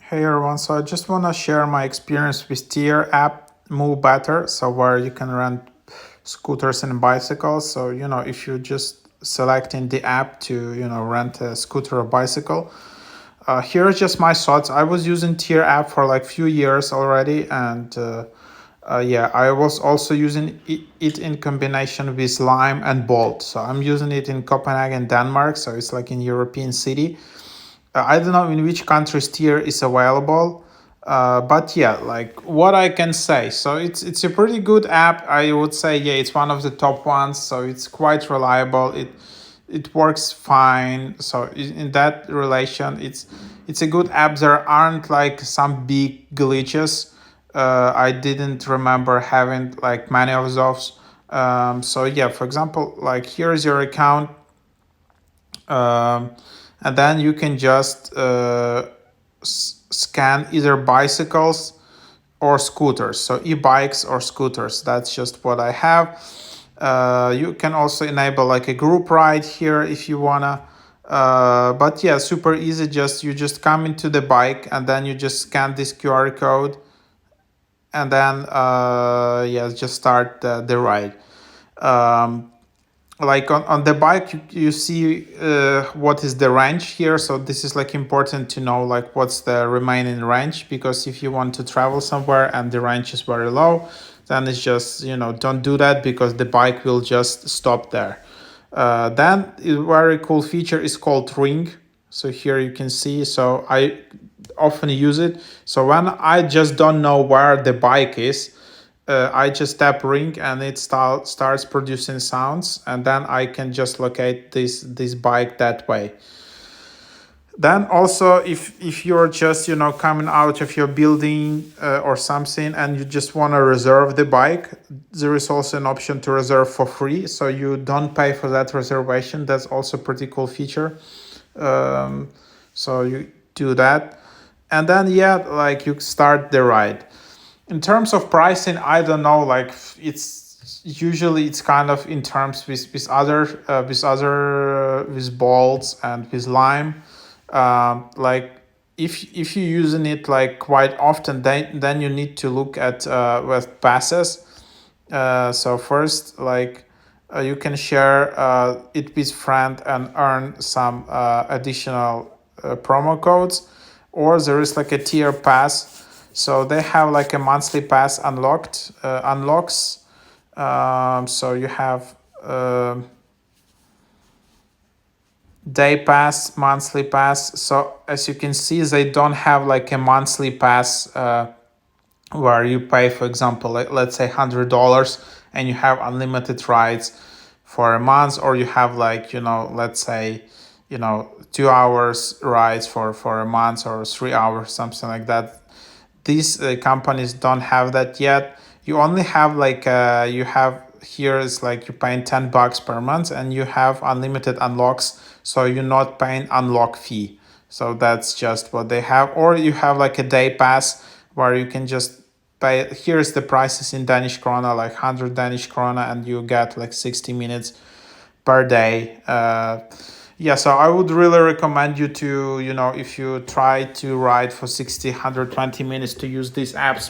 Hey everyone, so I just want to share my experience with Tier app Move Better, so where you can rent scooters and bicycles. So, if you just select in the app to, rent a scooter or bicycle. Here are just my thoughts. I was using Tier app for like few years already, and yeah, I was also using it in combination with Lime and Bolt. So I'm using it in Copenhagen, Denmark, so it's like in European city. I don't know in which countries Tier is available, but yeah, like what I can say. So it's a pretty good app. I would say yeah, it's one of the top ones. So it's quite reliable. It works fine. So in that relation, it's a good app. There aren't like some big glitches. I didn't remember having like many of those. So yeah, for example, like here's your account. Um, and then you can just scan either bicycles or scooters, so e-bikes or scooters. That's just what I have. You can also enable like a group ride here if you wanna, but yeah, super easy. You just come into the bike and then you just scan this QR code, and then yeah, just start the ride. um, like on the bike you see what is the range here. So this is like important to know like what's the remaining range, because if you want to travel somewhere and the range is very low, then it's just don't do that, because the bike will just stop there. Then a very cool feature is called Ring. So here you can see, so I often use it. So when I just don't know where the bike is, I just tap Ring and it starts producing sounds, and then I can just locate this bike that way. Then also, if you're just coming out of your building or something, and you just want to reserve the bike, there is also an option to reserve for free, so you don't pay for that reservation. That's also a pretty cool feature. So you do that, and then yeah, like you start the ride. In terms of pricing, I don't know, like it's kind of in terms with with Bolts and with Lime. Like if you're using it like quite often, then you need to look at with passes. So first, like you can share it with friend and earn some additional promo codes, or there is like a tier pass. So they have like a monthly pass unlocks. So you have day pass, monthly pass. So as you can see, they don't have like a monthly pass where you pay, for example, like, let's say $100 and you have unlimited rides for a month, or you have like let's say 2 hours rides for a month, or 3 hours, something like that. These companies don't have that yet. You only have like you have here is like you're paying $10 per month and you have unlimited unlocks, so you're not paying unlock fee. So that's just what they have. Or you have like a day pass where you can just pay. Here's the prices in Danish krona, like 100 Danish krona, and you get like 60 minutes per day. Yeah, so I would really recommend you to, if you try to ride for 60, 120 minutes, to use these apps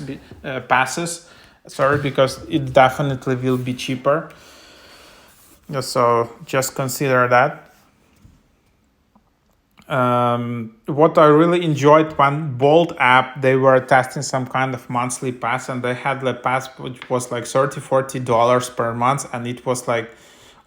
passes. Sorry, because it definitely will be cheaper. Yeah, so just consider that. What I really enjoyed, when Bolt app, they were testing some kind of monthly pass, and they had the pass which was like $30-40 per month, and it was like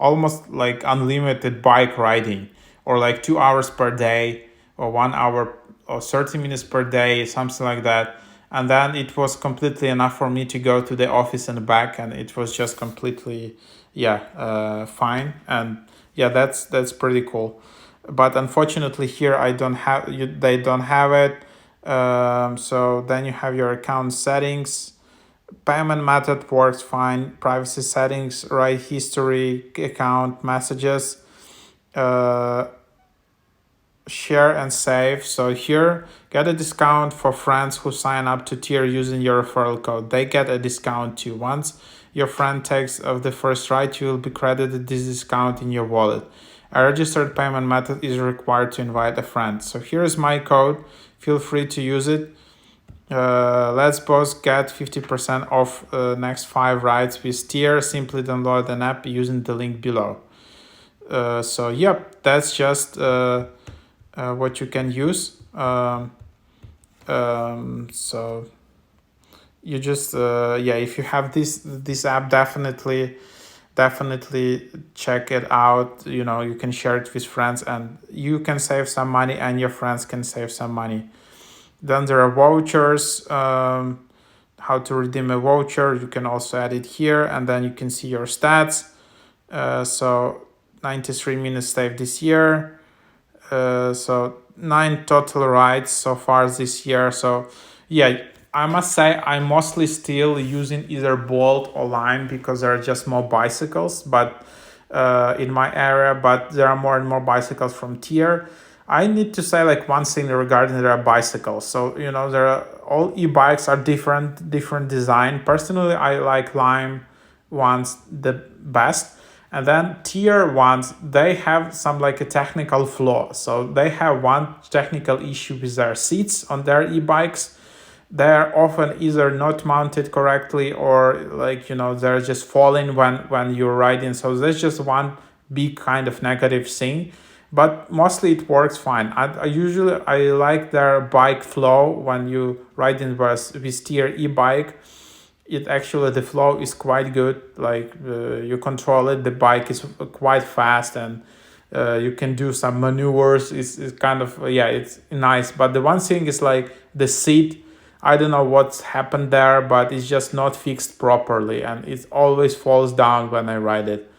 almost like unlimited bike riding, or like 2 hours per day, or 1 hour, or 30 minutes per day, something like that. And then it was completely enough for me to go to the office and back, and it was just completely fine. And yeah, that's pretty cool. But unfortunately here I don't have they don't have it. So then you have your account settings. Payment method works fine. Privacy settings, ride history, account messages, uh, share and save. So here, get a discount for friends who sign up to tier using your referral code. They get a discount too. Once your friend takes of the first ride, you will be credited this discount in your wallet. A registered payment method is required to invite a friend. So here is my code. feel free to use it. Let's both get 50% off next 5 rides with Tier. Simply download an app using the link below. So yep, that's just what you can use. So you just if you have this app, definitely check it out. You can share it with friends, and you can save some money, and your friends can save some money. Then there are vouchers. How to redeem a voucher, you can also add it here, and then you can see your stats. So 93 minutes saved this year. So 9 total rides so far this year. So yeah, I must say I'm mostly still using either Bolt or Lime because there are just more bicycles, but in my area, but there are more and more bicycles from Tier. I need to say like one thing regarding their bicycles. So there are all e-bikes are different design. Personally, I like Lime ones the best. And then Tier ones, they have some like a technical flaw. So they have one technical issue with their seats on their e-bikes. They're often either not mounted correctly or they're just falling when you're riding. So there's just one big kind of negative thing, but mostly it works fine. I usually like their bike flow when you ride in with Tier e-bike. The flow is quite good. Like you control it, the bike is quite fast, and you can do some maneuvers. It's kind of it's nice. But the one thing is like the seat. I don't know what's happened there, but it's just not fixed properly, and it always falls down when I ride it.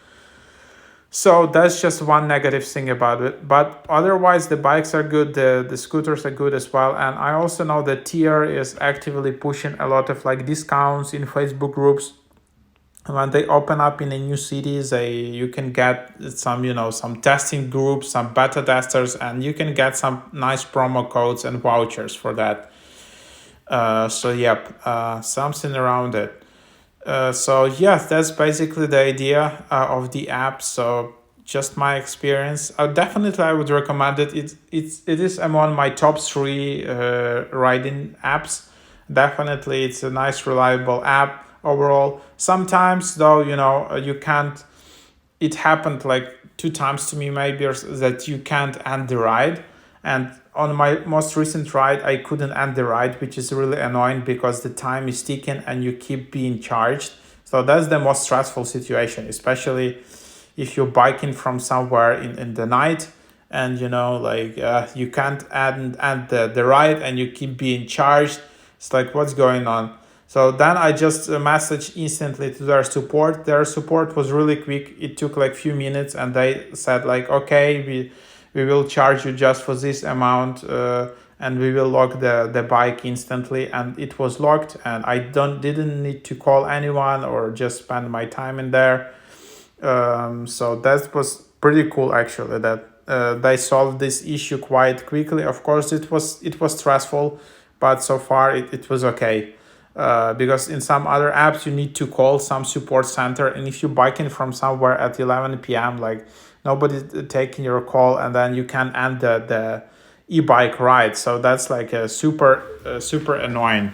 So that's just one negative thing about it. But otherwise, the bikes are good, the scooters are good as well. And I also know that Tier is actively pushing a lot of like discounts in Facebook groups. When they open up in a new cities, you can get some testing groups, some beta testers, and you can get some nice promo codes and vouchers for that. Something around it. So yes, that's basically the idea of the app. So just my experience. I would recommend it. It is among my top 3 riding apps. Definitely, it's a nice, reliable app overall. Sometimes though, you can't. It happened like 2 times to me maybe that you can't end the ride, and on my most recent ride, I couldn't end the ride, which is really annoying because the time is ticking and you keep being charged. So that's the most stressful situation, especially if you're biking from somewhere in the night and you can't end the ride and you keep being charged. It's like, what's going on? So then I just messaged instantly to their support. Their support was really quick. It took like few minutes, and they said like, okay, we will charge you just for this amount, and we will lock the bike instantly. And it was locked, and I didn't need to call anyone or just spend my time in there. So that was pretty cool actually, that they solved this issue quite quickly. Of course, it was stressful, but so far it was okay. Because in some other apps you need to call some support center, and if you're biking from somewhere at 11 p.m, like nobody's taking your call, and then you can end the e-bike ride. So that's like a super annoying.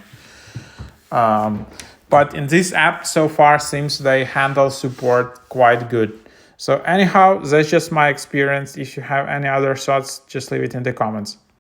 But in this app so far seems they handle support quite good. So anyhow, that's just my experience. If you have any other thoughts, just leave it in the comments.